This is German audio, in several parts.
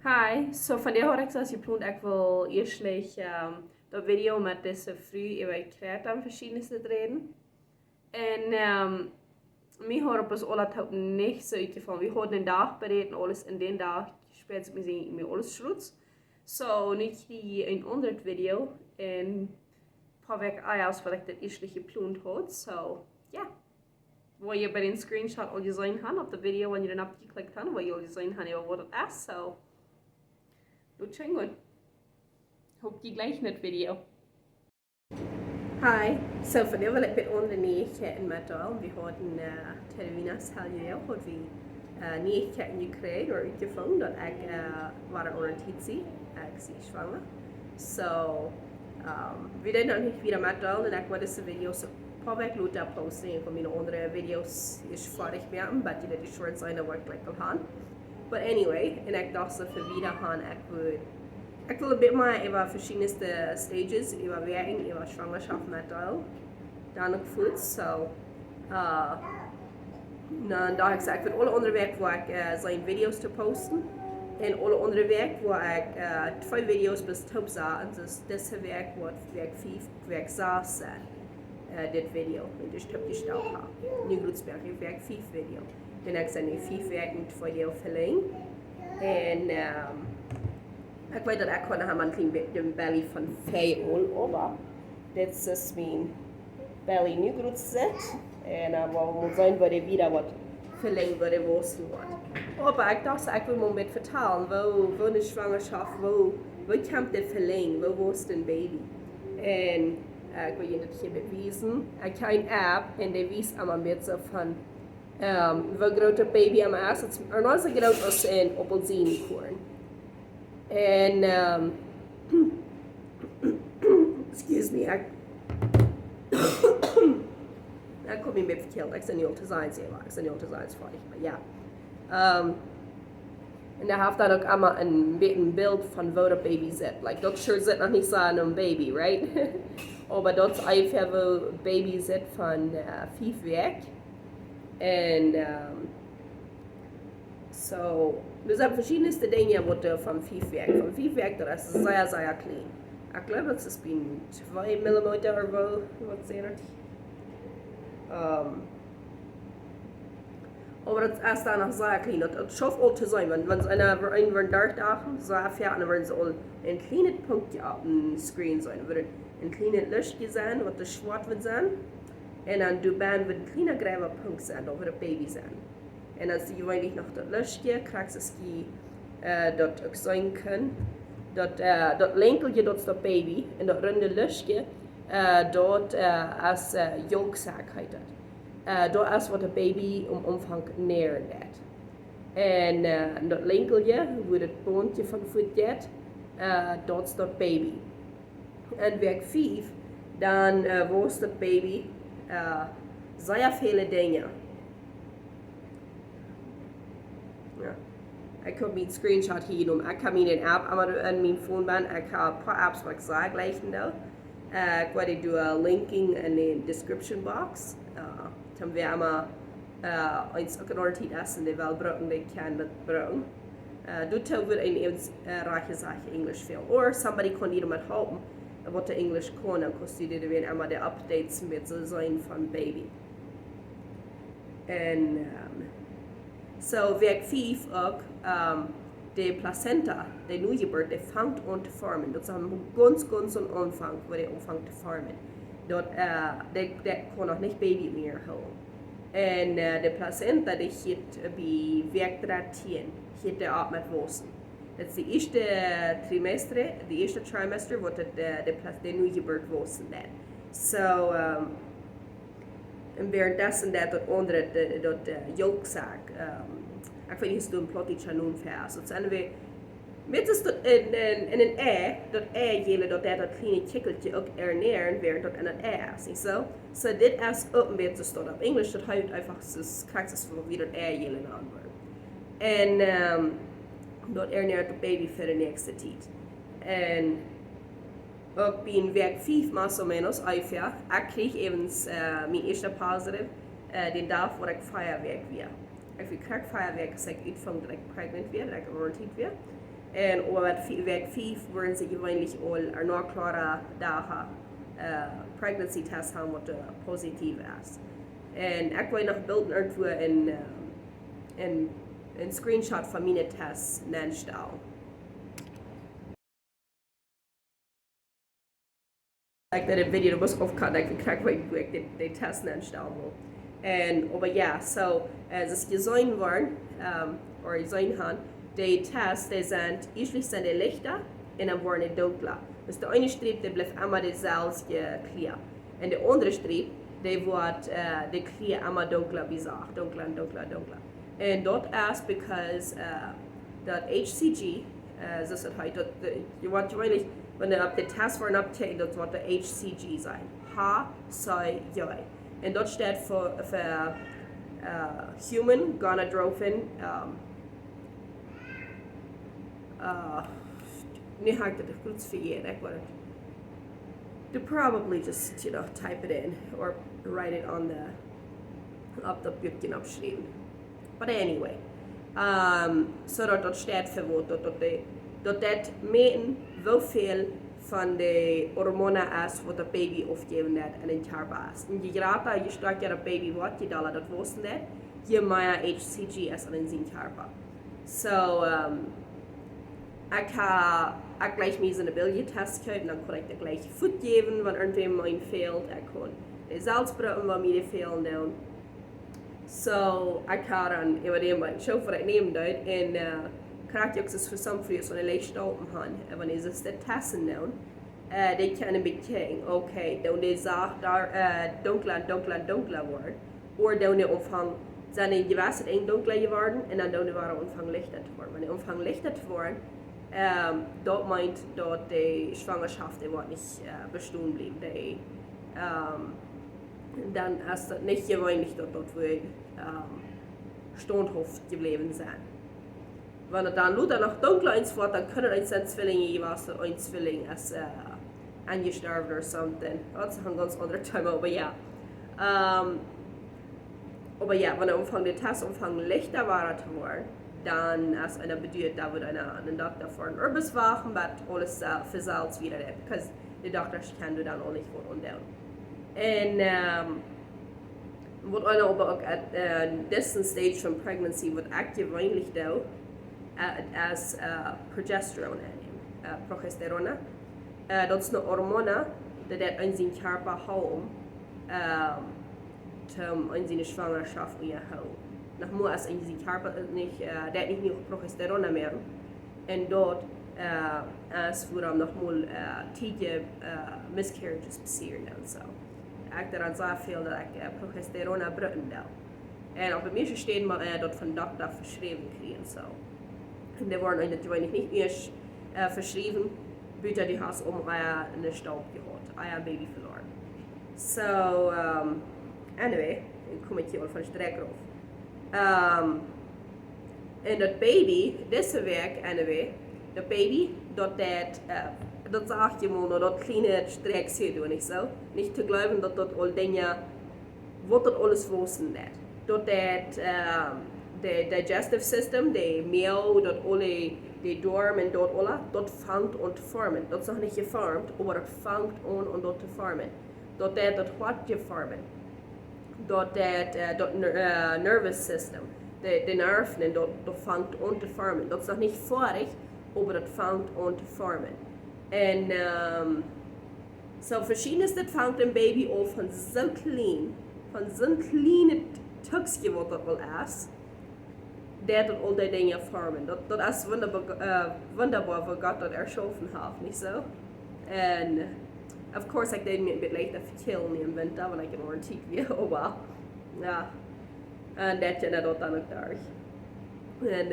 Hi, so vandaag had ik zoals gepland, ik wil eerst dat video met deze vrij over creatie aan verschillende te reden. En mij horen pas alles op niet zo uit van, we hadden een dag bereid alles in den dag speelt met alles schloot. So, nu die een andere video en een paar weken als wat ik dat eerst gepland had. So, ja. Wat je bij den screenshot al gezien had op de video, wanneer je dan opgeklikt had, wat je al gezien had over wat het is. So, doet schön gut. Hoop je gleich in het video. Hi, so vandaag wil ik met andere nieuwigheden met al. We hadden Televinas halvjaar had we nieuwigheden gekregen door uitgevonden dat ik war onder Tizi, ik zie schwanger. So, we doen nog niet weer met al en ik wil deze video's paar weken later posten. En van mijn andere video's is fertig meer, maar die is short zijn, dat wordt gelijk al aan. But anyway, en ik dacht dat voor wieder gaan, ik wil een beetje meer over verschillende stages, over werking, over schwangerschaft met al. Dan ook voet, so. Dan dacht ik, ik wil alle onderwerpen waar ik zijn video's te posten. En alle onderwerpen waar ik 2 video's bis top zag. Dus deze werk wordt werk 5, werk 6 zijn. Dit video, en dus heb je gesteld. Nu Glutsberg, werk 5 video. Dan ik zijn 5 werken voor jou verlengen. En ik weet dat ik gewoon een klein beetje een belly van 5 over. Dit is mijn belly nu groot zit. En we moeten zijn waar die weer wat verlengen worden worsten wordt. Maar ik dacht, ik wil me met vertellen, wo een zwangerschap, wo kan dit verlengen, wo wordt een baby. En ik wil je dit hier bewijzen. Ik heb een app en die wijst allemaal met zo van hoe groot een baby am is. Het is nog zo groot als een appelsienkorn. En excuse me, ik kom niet meer verkeld. Ik ben niet al te zijn, fertig, maar ja. En daar heeft dan ook allemaal een beeld van waar de baby zit. Like, dat shirt zit nog niet zo aan een baby, right? Maar dat is even waar baby zit van 5 weken. En so, er zijn verschillende dingen wat van 5 weken. Van 5 weken, dat is zeer, zeer klein. Ik geloof dat het bijna 2 mm of wat zijn het? Maar dat is dan nog zeer klein. Dat schafft al te zijn, want wenn een van 30 dagen zeer ver, dan worden ze al een klein puntje op de screen zijn. Er wordt een klein lichtje zijn, wat de zwart wordt zijn. En dan doorheen wird ein kleiner grijze punt zijn, dat wordt een baby zijn. En dan zie je weinig nog dat lichtje, krijg je dat ook zijn kan. Dat linkeltje, dat is dat baby. En dat runde lichtje, dat is jolkzaak heet dat. Dat is wat de baby omvang neer deed. En dat linkeltje, hoe het boontje van voet deed, dat is dat baby. En werk 5, dan was dat baby zeer vele dingen. Ja. Ik heb mijn screenshot hier genomen. Ik heb mijn app aan mijn phone ben. Ik heb een paar apps wat ik zeg gleich nou. Ik werde doen linking in de description box. Dan weer maar eens ook een ortiet is en die wel gebruiken, die kan dat gebruiken. Doet over een reiche zaak Englisch veel. Or somebody kan hier met helpen. Wat de English kan, dan kost je er weer allemaal de updates met zo zijn van baby. En so werk 5 ook, de placenta, de nieuwgeboorte, die vangt aan te vormen. Dat is een ganz een aanvang, waar die aanvangt te vormen. Dat kan nog niet baby meer houden. En de placenta, die gaat bij werk 13, gaat die op met wassen. Dat is de eerste trimester wordt de nieuwgeboorte wassen net. So, en währenddessen dat andere, dat jolkzaak, ik weet niet of het een plotje noemt vers. Dat zijn we, met is dat in een ei, dat ei jelen dat kleine kikkeltje ook ernähren, während dat in een ei is. So dit is ook een beetje staat op Engels, dat houdt einfach, das krijgt es wie dat ei jelen aan wordt. En dat ernährt de baby voor de nächste tijd. En ook bij werk 5 más o menos, ungefähr, ik kreeg even mijn eerste positive, den dag waar ik feierwerk weer. Ik krijg feierwerk als ik uitvang dat ik pregnant weer, dat ik aborted weer. En over week 5 worden ze gewöhnlich al nog klare dagen pregnancy test haben, wat positief is. En ik wil nog beelden irgendwo een screenshot van mijn test neerstellen. Like that video was aufgehört, like ich krieg wirklich die Tests neerstellen will. En aber ja, so es gesehen worden, oder gesehen haben, die Tests, die sind, usually sind die lichter und dann waren die dunkler. Dus de eine Streep, die bleibt immer dezelfde kleur. En de andere Streep, die wordt de kleur immer dunkler gesagt, dunkler und dunkler, dunkler. En dat is because dat HCG, so ist es halt, je wordt weinig, wenn du auf den Test worden abträgt, das wird der HCG sein. H-C-J. Und das steht für Human Gonadotrophin. Nu ga ik dat goed vergeten. You probably just, type it in or write it on op dat boekje opschrijven. But anyway, so dat steht für wat dat meten hoeveel van de hormonen is wat het baby afgeven net en in het is. En je grater, je sterker het baby wordt, je daler dat wisten net, je meer HCG is in zijn körper. So, ik gleich mir so eine Biljetest kaufen, dann kann ich dir gleich Food geben, wenn irgendwem mein fehlt. Ich kann die Salzbrücken, wenn mir die fehlen, dann. So, ich kann dann über den mal schauen, was ich nehmen dort. Und krijg je ook eens voor soms zo'n lijst open gaan. En wanneer ze het testen doen, die kunnen bekijken, oké, dan die zaak daar donkler wordt. Of dan die omvang, zijn die gewassen één donkler geworden en dan doen die waren omvang lichter te worden. Wanneer omvang lichter te worden, dat meint dat de schwangerschaft die wordt niet bestaan blijft. Dan is het niet gewöhnlich dat we standhaft gebleven zijn. Wenn er dann Luther noch dunkler eins wird, dann können eins sein Zwillinge jeweils ein Zwilling als angestorben oder something. Das ist ein ganz anderer Thema, aber ja. Aber ja, wenn der Umfang der Testumfang leichter war zu werden, dann ist einer bedeutet, da wird einen Doktor vor ein Urbis wachen, aber alles versalzt wieder, because die Doktor kann du dann auch nicht was undown. Und was einer aber auch at this stage von Pregnancy wird aktiv eigentlich da, as progesterone, progesterone. Dat is een hormone dat in zijn körper houdt om in zijn Schwangerschaft te houden. Nogmaals, als in zijn körper niet, dat niet genoeg progesterone meer. En dat is waarom nogmaals tijdje miscarriages passeren en zo. Ik daaraan zo veel dat ik progesterone bruiten wil. En op de meeste steden maar dat van dokter verschreven krijgen zo. En die worden natuurlijk niet eerst verschreven, buiten die has een Staub gehad, een baby verloren. So, anyway, ik kom hier al van strek af. En dat baby, deze week, anyway, dat baby, dat zag je maar, dat kleine strek zie je niet zo. Niet te geloven dat dat al dingen, wat dat alles wisten net. Dat de digestive system, de meel, dat alle, de darm en dat alle, dat vangt aan te vormen. Dat is nog niet gevormd, maar dat vangt aan om dat te vormen. Dat wordt gevormd. Dat nervous system, de nerven, dat vangt aan te vormen. Dat is nog niet vorig, maar dat vangt aan te vormen. En so verschiedenes, dat vangt een baby op van zo'n kleine tukje wat dat wel is. Dat al die dingen vormen. Dat is wunderbar wat God dat erschaffen heeft, niet zo? En of course, ik deed me een beetje leichter vertellen in winter, want ik een orantiek weer, maar ja, en dat je dat dan ook daar. En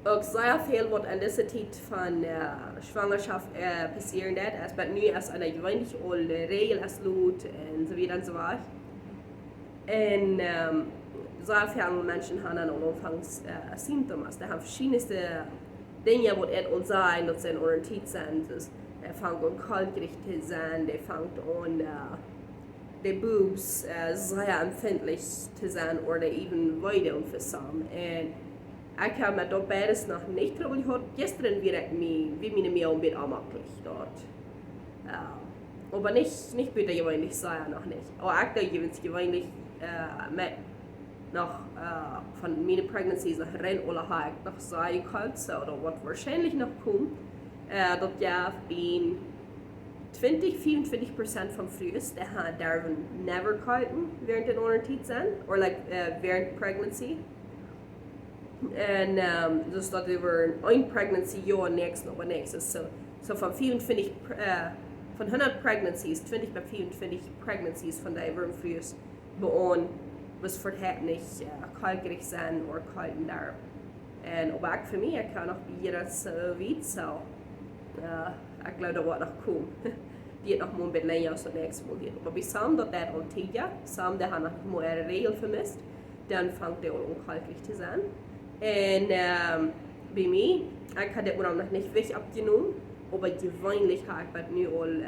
ook zeer veel wat in deze tijd van Schwangerschaft passieren dat, als maar nu als een gewöhnlich al regel als lood en zo weer en zo weg. En sehr viele Menschen haben dann auch anfangs Symptome. Die haben verschiedenste Dinge, die uns sagen, dass sie in unserer Zeit sind. Die fangen an kaltgerichtet zu sein, die fangen an die Boobs sehr empfindlich zu sein oder eben weiter unversammelt. Und Ik heb met dat beides nog niet trouwens gehad. Gisteren weer ik wie mijn Mehl een beetje aanmakkelijk dort. Aber nicht bitte gewöhnlich sein, noch nicht. Aber ich glaube, gewöhnlich mit noch von meinen Pregnancies nach rein oder habe ich noch sein können, oder was wahrscheinlich noch kommt, dass ja in 20-24% von Frühs, der dürfen never kalten während der Untertied sein, oder like während Pregnancy. Und dus dat we een pregnancy jaar niks nog niks. So von 24 von 100 pregnancies, 20 bis 24 pregnancies von der wir früher beoen was verhält nicht kaltgerig sein oder kalten darf. Und aber auch für mich, ich kann noch bei jeder so weit so. Ich glaube, da wird noch kommen. Die hat noch mal ein bisschen länger als das nächste Mal geht. Aber bei Sam, das hat auch Tiger, Sam, der hat noch mal eine Regel vermisst, dann fängt der auch unkaltlich zu sein. Und bei mir, ich habe das noch nicht weg abgenommen, aber gewöhnlich habe ich das nicht all,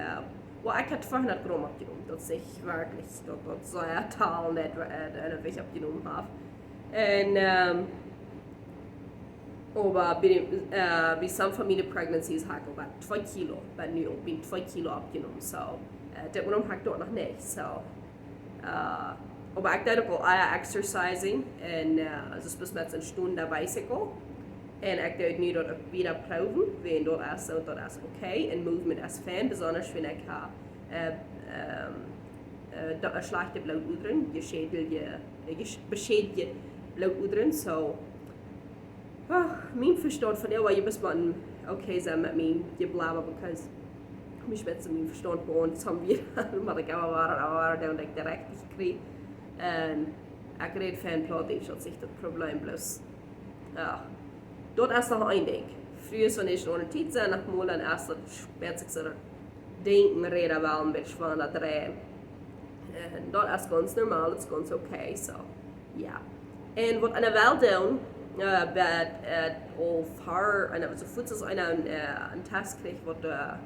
ich habe 200 Gramm abgenommen, dass ich wirklich das sehr toll nicht weg abgenommen habe. Und aber bei some Familie Pregnancies habe ich auch 2 Kilo, bei mir bin 2 Kilo abgenommen, so das habe ich dort noch nicht, so aber ich dachte auch exercising und also bis mit einer Stunde Bicycle und ich dachte nicht dort wieder proben, wenn dort ist so, dort ist okay und Movement ist fan, besonders wenn ich habe schlechte Blutudern, beschädigte Blutudern, so mein Verstand von der war je bis man okay sein mit mir geblieben, because mich mit mein Verstand bewohnt, das haben wir, weil ich aber dann direkt gekriegt. Und ich rede von Plotting, dass sich das Problem bloß. Dort ist noch ein Ding. Früher, wenn ich noch eine Zeit sah, nach Molen erst wird sich so denken, reden, weil ein bisschen schwanger drehen. Und dort ist ganz normal, das ist ganz okay, so, ja. Und was eine Welt tun, so kurz einer einen Test kriegt, was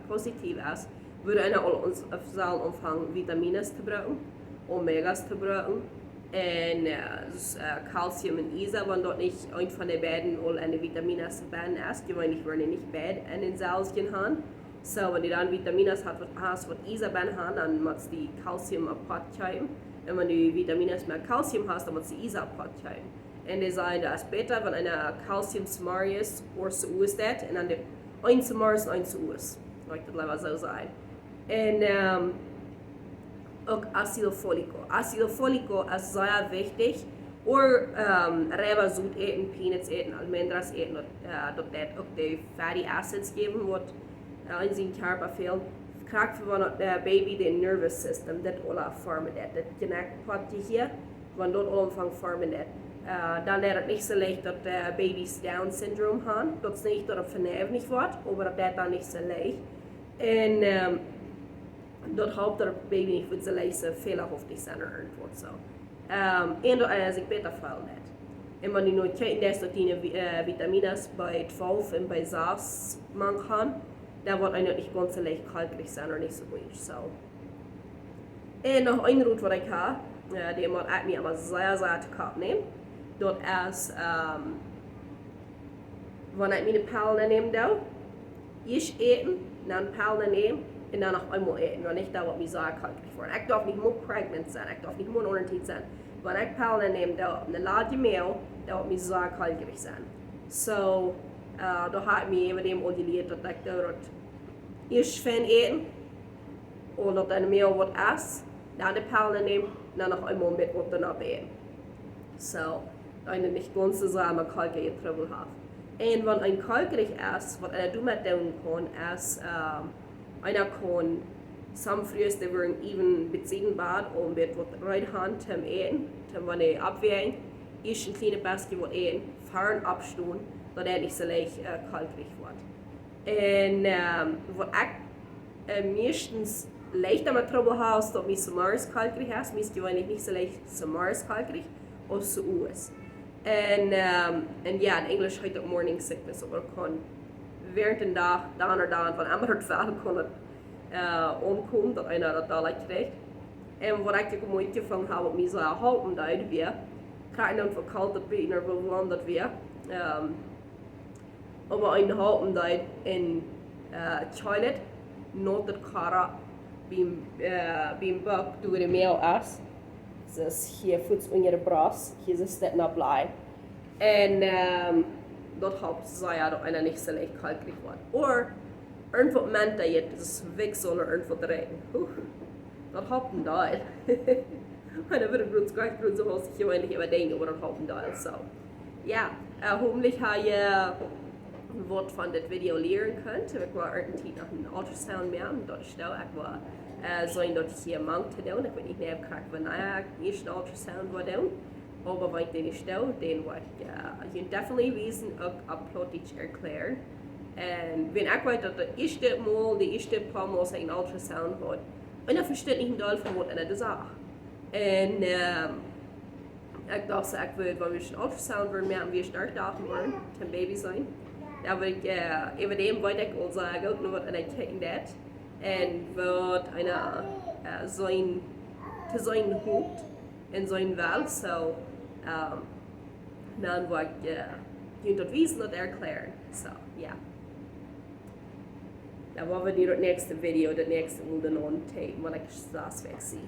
positiv ist, würde einer uns auf Saal anfangen, Vitamine zu brauchen, Omegas zu brauchen und Calcium und Isa, wenn dort nicht ein von den beiden oder eine Vitamine zu werden ist, gewöhnlich werden nicht beide in den Salzchen haben. So, wenn du dann Vitamine hast, was Isa haben, dann muss die Calcium abpacken. Und wenn du Vitamine mit Calcium hast, dann muss die Isa abpacken. Und die sagen, das ist besser, wenn eine Calcium Samari ist, oder so ist das, und dann ein Samari ist und ein so ist. Ich das lieber so sein. Und auch Acido Folico. Acido Folico ist sehr wichtig. Oder Rebasud eten, Peanuts eten, Almendras eten, dass das auch die Fatty Acids geben, was in seinem Körper fehlt. Krijgt van het baby de nervous system, dat alle vormen dat. Dat connectpotje hier, van dat alle omvang vormen dat. Dan is het niet zo leicht dat baby's Down syndroom hebben. Dat is niet dat het verneuven niet wordt, maar dat dan niet zo leicht. En dat helpt dat het baby niet zo leicht zo fehlerhaftig zijn wordt zo. En dat is ik beter veel net. En wanneer je nu kijkt dat die vitamines bij 12 en bij 6 man gaan, dan wordt het niet ganz so leicht kalkrig zijn of niet zo goed. So. En nog een route wat ik heb, die moet ik me maar zeer te kop nemen. Dat is, wanneer ik mijn pijlen neem, eerst eten, dan pijlen nemen en dan nog eenmaal eten. Wanneer ik dat wat mij zeer kalkrig wordt. Ik darf niet meer pregnant zijn, ik darf niet meer ondertijd zijn. Wanneer ik pijlen neem, dan laat je meel, dat wordt mij zeer kalkrig zijn. So, da heb ik me even dem al geleerd dat ik dat eerst van eten, of dat een meel wat is, dan de pijlen neem, dan nog eenmaal met wat erop eten. So, eine nicht ganz so sehr kalkige Trouble hat. Und wenn ein kalkig ist, was einer damit tun kann, ist, einer kann some frühs, die werden even beziehen bad, um mit was reinhauen zum Eten, zum wenn die abwägen, ist ein kleines bisschen was eten, fahren abstehen, dass nicht so leicht kalkig wird. Und was ich meistens leichter mit Trouble habe, ist, dass mein Samaris kalkig ist, mir gewöhnlich nicht so leicht Samaris kalkig, als so ist. Und ja, in Englisch heißt das Morning Sickness, aber kann während den Tag, dann oder dann, von anderen Fällen kann es umkommen, dass einer das da kriegt. Und was ich gemeint gefangen habe, mich so erhalten, da wir, kriegen dann verkaltet bei einer bewundert wir, Aber een halten dat in toilet, not dat kara beim bak door de mail as. Dus hier voets onder de bras, hier is het naar blij. En dat helpt zij ja dat einer nicht so leicht kalt kriegt wird. Oder irgendwas meint er jetzt, das Wechsel oder irgendwas drin. Das helpt ein Teil. Und dann wird es gleich so was ich eigentlich überdenken, aber das helpt ein Teil. So, ja, hoffentlich habt ihr wat van dit video leren kunt. Ik wil altijd nog een ultrasound meer, dat is nou ik wil zijn dat ik hier mang te doen. Ik weet niet meer kijk wanneer ik eerst een ultrasound wil doen. Aber wenn ich den nicht doe, dan wil ik definitely wezen ook upload iets erklären. En wenn ik weet dat de eerste paar Mal een ultrasound wordt, en dan versteht niet een deel van wat en de zaak. En ik dacht ik wil, wenn wir een ultrasound willen, meer wie sterk dagen worden, ten baby zijn. Dan wil ik even dem weet ik al zeggen, ook nog wat en ik kijken dat. En wat een zijn hoofd en zijn wel, so dan wil ik dat wezen dat erklären. So, ja. Dan willen we die dat nächste video, dat nächste Mal dan aan tijd, wanneer ik das wegzie.